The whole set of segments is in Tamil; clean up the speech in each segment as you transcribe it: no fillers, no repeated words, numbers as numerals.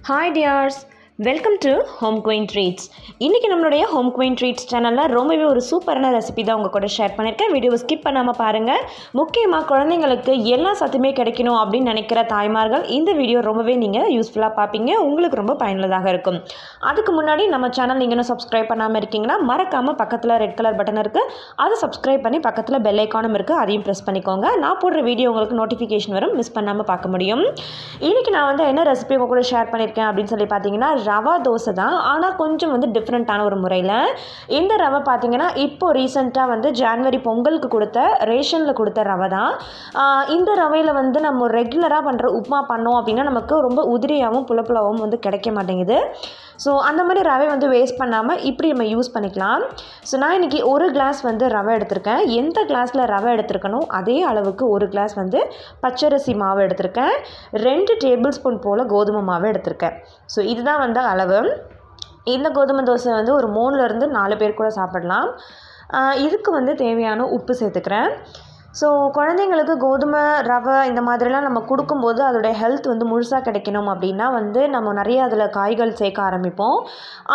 Hi dears, welcome to home queen treats. இன்றைக்கி நம்மளுடைய ஹோம் குயின் ட்ரீட்ஸ் சேனலில் ரொம்பவே ஒரு சூப்பரான ரெசிபி தான் உங்கள் கூட ஷேர் பண்ணியிருக்கேன். வீடியோவை ஸ்கிப் பண்ணாமல் பாருங்கள். முக்கியமாக குழந்தைங்களுக்கு எல்லா சத்துமே கிடைக்கணும் அப்படின்னு நினைக்கிற தாய்மார்கள் இந்த வீடியோ ரொம்பவே நீங்கள் யூஸ்ஃபுல்லாக பார்ப்பீங்க. உங்களுக்கு ரொம்ப பயனுள்ளதாக இருக்கும். அதுக்கு முன்னாடி நம்ம சேனல் நீங்கள் இன்னும் சப்ஸ்கிரைப் பண்ணாமல் இருக்கீங்கன்னா மறக்காமல் பக்கத்தில் ரெட் கலர் பட்டன் இருக்குது, அதை சப்ஸ்கிரைப் பண்ணி பக்கத்தில் பெல் ஐக்கானும் இருக்குது, அதையும் ப்ரெஸ் பண்ணிக்கோங்க. நான் போடுற வீடியோ உங்களுக்கு நோட்டிஃபிகேஷன் வரும், மிஸ் பண்ணாமல் பார்க்க முடியும். இன்றைக்கி நான் என்ன ரெசிபி உங்கள் கூட ஷேர் பண்ணியிருக்கேன் அப்படின்னு சொல்லி பார்த்தீங்கன்னா ரவா தோசை தான். ஆனால் கொஞ்சம் டிஃப்ரெண்ட்டான ஒரு முறையில். இந்த ரவை பார்த்தீங்கன்னா இப்போது ரீசெண்டாக ஜான்வரி பொங்கலுக்கு கொடுத்த ரேஷனில் கொடுத்த ரவை தான். இந்த ரவையில் நம்ம ரெகுலராக பண்ணுற உப்புமா பண்ணோம் அப்படின்னா நமக்கு ரொம்ப உதிரியாகவும் புலப்புலாவும் கிடைக்க மாட்டேங்குது. ஸோ அந்த மாதிரி ரவை வேஸ்ட் பண்ணாமல் இப்படி நம்ம யூஸ் பண்ணிக்கலாம். ஸோ நான் இன்றைக்கி ஒரு கிளாஸ் ரவை எடுத்திருக்கேன். எந்த கிளாஸில் ரவை எடுத்திருக்கணும் அதே அளவுக்கு ஒரு கிளாஸ் பச்சரிசி மாவு எடுத்திருக்கேன். 2 டேபிள் ஸ்பூன் போல் கோதுமை மாவு எடுத்திருக்கேன். ஸோ இதுதான் அளவு. இந்த கோதுமை தோசை ஒரு 3லேருந்து 4 பேர் கூட சாப்பிடலாம். இதுக்கு தேவையான உப்பு சேர்த்துக்கிறேன். ஸோ குழந்தைங்களுக்கு கோதுமை ரவை இந்த மாதிரிலாம் நம்ம கொடுக்கும்போது அதோடைய ஹெல்த் முழுசாக கிடைக்கணும் அப்படின்னா நம்ம நிறைய அதில் காய்கள் சேர்க்க ஆரம்பிப்போம்.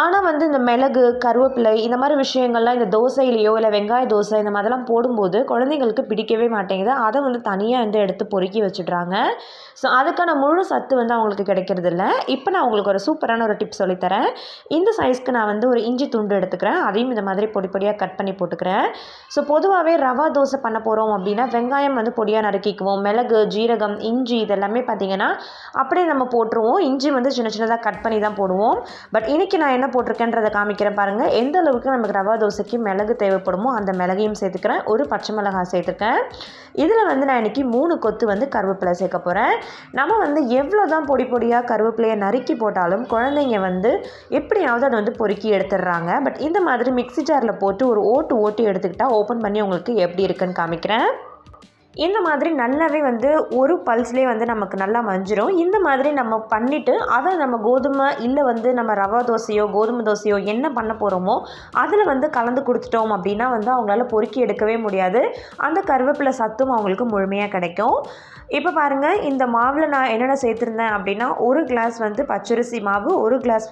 ஆனால் இந்த மிளகு, கருவேப்பிலை இந்த மாதிரி விஷயங்கள்லாம் இந்த தோசையிலையோ இல்லை வெங்காய தோசை இந்த மாதிரிலாம் போடும்போது குழந்தைங்களுக்கு பிடிக்கவே மாட்டேங்குது. அதை தனியாக எடுத்து பொறுக்கி வச்சுடுறாங்க. ஸோ அதுக்கான முழு சத்து அவங்களுக்கு கிடைக்கிறது இல்லை. இப்போ நான் உங்களுக்கு ஒரு சூப்பரான ஒரு டிப் சொல்லித்தரேன். இந்த சைஸ்க்கு நான் ஒரு இஞ்சி துண்டு எடுத்துக்கிறேன். அதையும் இந்த மாதிரி பொடி பொடியாக கட் பண்ணி போட்டுக்கிறேன். ஸோ பொதுவாகவே ரவா தோசை பண்ண போகிறோம் அப்படின்னா வெங்காயம் பொடியாக நறுக்கிக்குவோம். மிளகு, ஜீரகம், இஞ்சி இதெல்லாமே பார்த்திங்கன்னா அப்படியே நம்ம போட்டுருவோம். இஞ்சி சின்ன சின்னதாக கட் பண்ணி தான் போடுவோம். பட் இன்றைக்கி நான் என்ன போட்டிருக்கேன்றதை காமிக்கிறேன் பாருங்கள். எந்த அளவுக்கு நமக்கு ரவா தோசைக்கு மிளகு தேவைப்படுமோ அந்த மிளகையும் சேர்த்துக்கிறேன். ஒரு பச்சை மிளகாய் சேர்த்துருக்கேன். இதில் நான் இன்றைக்கி 3 கொத்து கருவேப்பிலை சேர்க்க போகிறேன். நம்ம எவ்வளோ தான் பொடி பொடியாக கருவேப்பிலையை நறுக்கி போட்டாலும் குழந்தைங்க எப்படியாவது அதை பொறுக்கி எடுத்துடுறாங்க. பட் இந்த மாதிரி மிக்ஸி ஜாரில் போட்டு ஒரு ஓட்டு எடுத்துக்கிட்டால் ஓப்பன் பண்ணி உங்களுக்கு எப்படி இருக்குன்னு காமிக்கிறேன். இந்த மாதிரி நல்லாவே ஒரு பல்ஸ்லேயே நமக்கு நல்லா மஞ்சிரும். இந்த மாதிரி நம்ம பண்ணிவிட்டு அதை நம்ம கோதுமை இல்லை நம்ம ரவா தோசையோ கோதுமை தோசையோ என்ன பண்ண போகிறோமோ அதில் கலந்து கொடுத்துட்டோம் அப்படின்னா அவங்களால பொறுக்கி எடுக்கவே முடியாது. அந்த கருவேப்பிலை சத்தும் அவங்களுக்கு முழுமையாக கிடைக்கும். இப்போ பாருங்கள், இந்த மாவில் நான் என்னென்ன சேர்த்துருந்தேன் அப்படின்னா ஒரு கிளாஸ் பச்சரிசி மாவு, ஒரு கிளாஸ்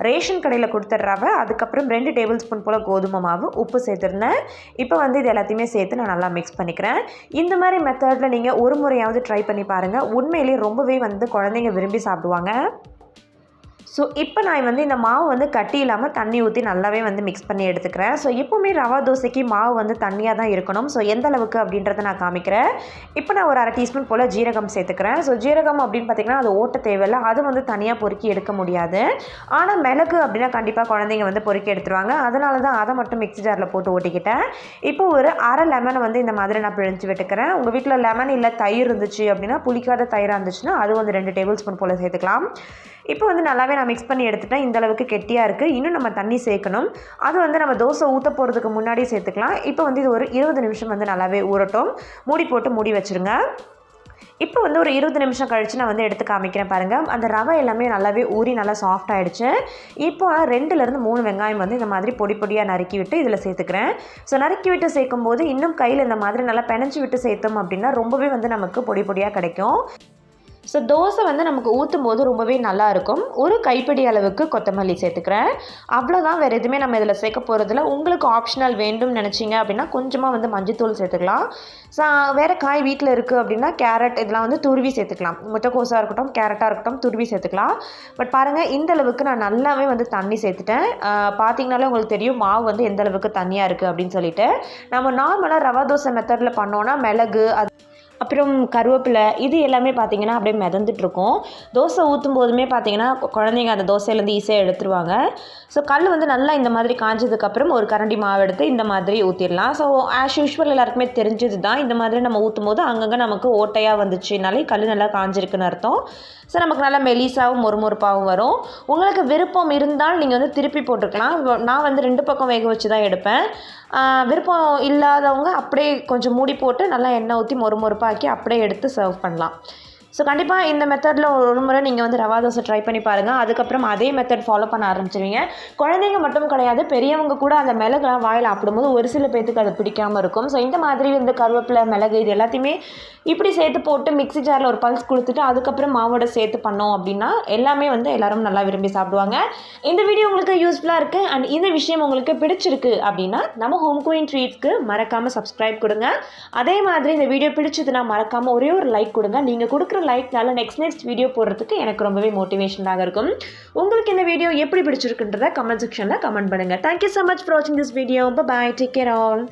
ரேஷன் கடையில் கொடுத்த ரவை, அதுக்கப்புறம் 2 டேபிள் ஸ்பூன் போல் கோதுமை மாவு, உப்பு சேர்த்துருந்தேன். இப்போ இது எல்லாத்தையுமே சேர்த்து நான் நல்லா மிக்ஸ் பண்ணிக்கிறேன். இந்த மாதிரி மெத்தடில் நீங்கள் ஒரு முறையாவது ட்ரை பண்ணி பாருங்கள். உண்மையிலேயே ரொம்பவே குழந்தைங்க விரும்பி சாப்பிடுவாங்க. ஸோ இப்போ நான் இந்த மாவு கட்டி இல்லாமல் தண்ணி ஊற்றி நல்லாவே மிக்ஸ் பண்ணி எடுத்துக்கிறேன். ஸோ எப்போவுமே ரவா தோசைக்கு மாவு தண்ணியாக தான் இருக்கணும். ஸோ எந்த அளவுக்கு அப்படின்றத நான் காமிக்கிறேன். இப்போ நான் ஒரு 1/2 டீஸ்பூன் போல் ஜீரகம் சேர்த்துக்கிறேன். ஸோ ஜீரகம் அப்படின்னு பார்த்திங்கன்னா அது ஓட்ட தேவையில்லை. அது தனியாக பொறுக்கி எடுக்க முடியாது. ஆனால் மிளகு அப்படின்னா கண்டிப்பாக குழந்தைங்க பொறுக்கி எடுத்துருவாங்க. அதனால தான் அதை மட்டும் மிக்ஸி ஜாரில் போட்டு ஓட்டிக்கிட்டேன். இப்போ ஒரு 1/2 லெமனை இந்த மாதிரி நான் பிழிஞ்சு விட்டுக்கிறேன். உங்கள் வீட்டில் லெமன் இல்லை தயிர் இருந்துச்சு அப்படின்னா, புளிக்காத தயிராக இருந்துச்சுன்னா அது 2 டேபிள் ஸ்பூன் போல் சேர்த்துக்கலாம். இப்போ நல்லாவே நான் மிக்ஸ் பண்ணி எடுத்துட்டேன். இந்த அளவுக்கு கெட்டியாக இருக்குது. இன்னும் நம்ம தண்ணி சேர்க்கணும். அது நம்ம தோசை ஊற்ற போகிறதுக்கு முன்னாடி சேர்த்துக்கலாம். இப்போ இது ஒரு 20 நிமிஷம் நல்லாவே ஊறட்டும். மூடி போட்டு மூடி வச்சுருங்க. இப்போ ஒரு 20 நிமிஷம் கழித்து நான் எடுத்து காமிக்கிறேன் பாருங்கள். அந்த ரவை எல்லாமே நல்லாவே ஊறி நல்லா சாஃப்ட் ஆகிடுச்சு. இப்போ 2லேருந்து 3 வெங்காயம் இந்த மாதிரி பொடி பொடியாக நறுக்கி விட்டு இதில் சேர்த்துக்கிறேன். ஸோ நறுக்கி விட்டு சேர்க்கும்போது இன்னும் கையில் இந்த மாதிரி நல்லா பெனஞ்சி விட்டு சேர்த்தோம் அப்படின்னா ரொம்பவே நமக்கு பொடி பொடியாக கிடைக்கும். ஸோ தோசை நமக்கு ஊற்றும் போது ரொம்பவே நல்லாயிருக்கும். ஒரு கைப்பிடி அளவுக்கு கொத்தமல்லி சேர்த்துக்கிறேன். அவ்வளோதான், வேறு எதுவுமே நம்ம இதில் சேர்க்க போகிறதில்ல. உங்களுக்கு ஆப்ஷனல் வேண்டும்னு நினச்சிங்க அப்படின்னா கொஞ்சமாக மஞ்சத்தூள் சேர்த்துக்கலாம். ஸோ வேறு காய் வீட்டில் இருக்குது அப்படின்னா கேரட் இதெல்லாம் துருவி சேர்த்துக்கலாம். முட்டைக்கோஸாக இருக்கட்டும், கேரட்டாக இருக்கட்டும், துருவி சேர்த்துக்கலாம். பட் பாருங்கள், இந்த அளவுக்கு நான் நல்லாவே தண்ணி சேர்த்துட்டேன். பார்த்திங்கனாலே உங்களுக்கு தெரியும் மாவு எந்த அளவுக்கு தண்ணியாக இருக்குது அப்படின்னு சொல்லிட்டு. நம்ம நார்மலாக ரவா தோசை மெத்தடில் பண்ணோன்னா மிளகு அப்புறம் கருவேப்பிலை இது எல்லாமே பார்த்திங்கன்னா அப்படியே மிதந்துட்டுருக்கும். தோசை ஊற்றும் போதுமே பார்த்திங்கன்னா குழந்தைங்க அந்த தோசையிலேருந்து ஈஸியாக எடுத்துருவாங்க. ஸோ கல் நல்லா இந்த மாதிரி காஞ்சதுக்கப்புறம் ஒரு கரண்டி மாவு எடுத்து இந்த மாதிரி ஊற்றிடலாம். ஸோ ஆஸ் யூஷுவல் எல்லாருக்குமே தெரிஞ்சது தான். இந்த மாதிரி நம்ம ஊற்றும் போது அங்கங்கே நமக்கு ஓட்டையாக வந்துச்சுனாலே கல் நல்லா காஞ்சிருக்குன்னு அர்த்தம். ஸோ நமக்கு நல்லா மெலிசாவும் மொறுமொறுப்பாகவும் வரும். உங்களுக்கு விருப்பம் இருந்தால் நீங்கள் திருப்பி போட்டுக்கலாம். நான் 2 பக்கம் வேக வச்சு தான் எடுப்பேன். விருப்பம் இல்லாதவங்க அப்படியே கொஞ்சம் மூடி போட்டு நல்லா எண்ணெய் ஊற்றி மொறுமொறுப்பாக்கி அப்படியே எடுத்து சர்வ் பண்ணலாம். ஸோ கண்டிப்பாக இந்த மெத்தடில் ஒரு முறை நீங்கள் வந்து ரவா தோசை ட்ரை பண்ணி பாருங்கள். அதுக்கப்புறம் அதே மெத்தட் ஃபாலோ பண்ண ஆரம்பிச்சிருவீங்க. குழந்தைங்க மட்டும் கிடையாது, பெரியவங்க கூட அந்த மிளகுலாம் வாயில் சாப்பிடும்போது ஒரு சில பேத்துக்கு அது பிடிக்காமல் இருக்கும். ஸோ இந்த மாதிரி இந்த கருவேப்பிலை, மிளகு இது எல்லாத்தையுமே இப்படி சேர்த்து போட்டு மிக்ஸி ஜாரில் ஒரு பல்ஸ் கொடுத்துட்டு அதுக்கப்புறம் மாவோட சேர்த்து பண்ணோம் அப்படின்னா எல்லாமே வந்து எல்லாரும் நல்லா விரும்பி சாப்பிடுவாங்க. இந்த வீடியோ உங்களுக்கு யூஸ்ஃபுல்லாக இருக்குது அண்ட் இந்த விஷயம் உங்களுக்கு பிடிச்சிருக்கு அப்படின்னா நம்ம ஹோம் குயின் ட்ரீட்ஸ்க்கு மறக்காமல் சப்ஸ்கிரைப் கொடுங்க. அதே மாதிரி இந்த வீடியோ பிடிச்சதுன்னா மறக்காமல் ஒரே ஒரு லைக் கொடுங்க. நீங்கள் கொடுக்குற லைக்னால நெக்ஸ்ட் வீடியோ போடுறதுக்கு எனக்கு ரொம்பவே மோட்டிவேஷனாக இருக்கும். உங்களுக்கு இந்த வீடியோ எப்படி பிடிச்சிருக்குன்றத கமெண்ட் செக்ஷனில் கமெண்ட் பண்ணுங்கள். தேங்க்யூ ஸோ மச் ஃபார் வாட்சிங் this video. Bye, take care all.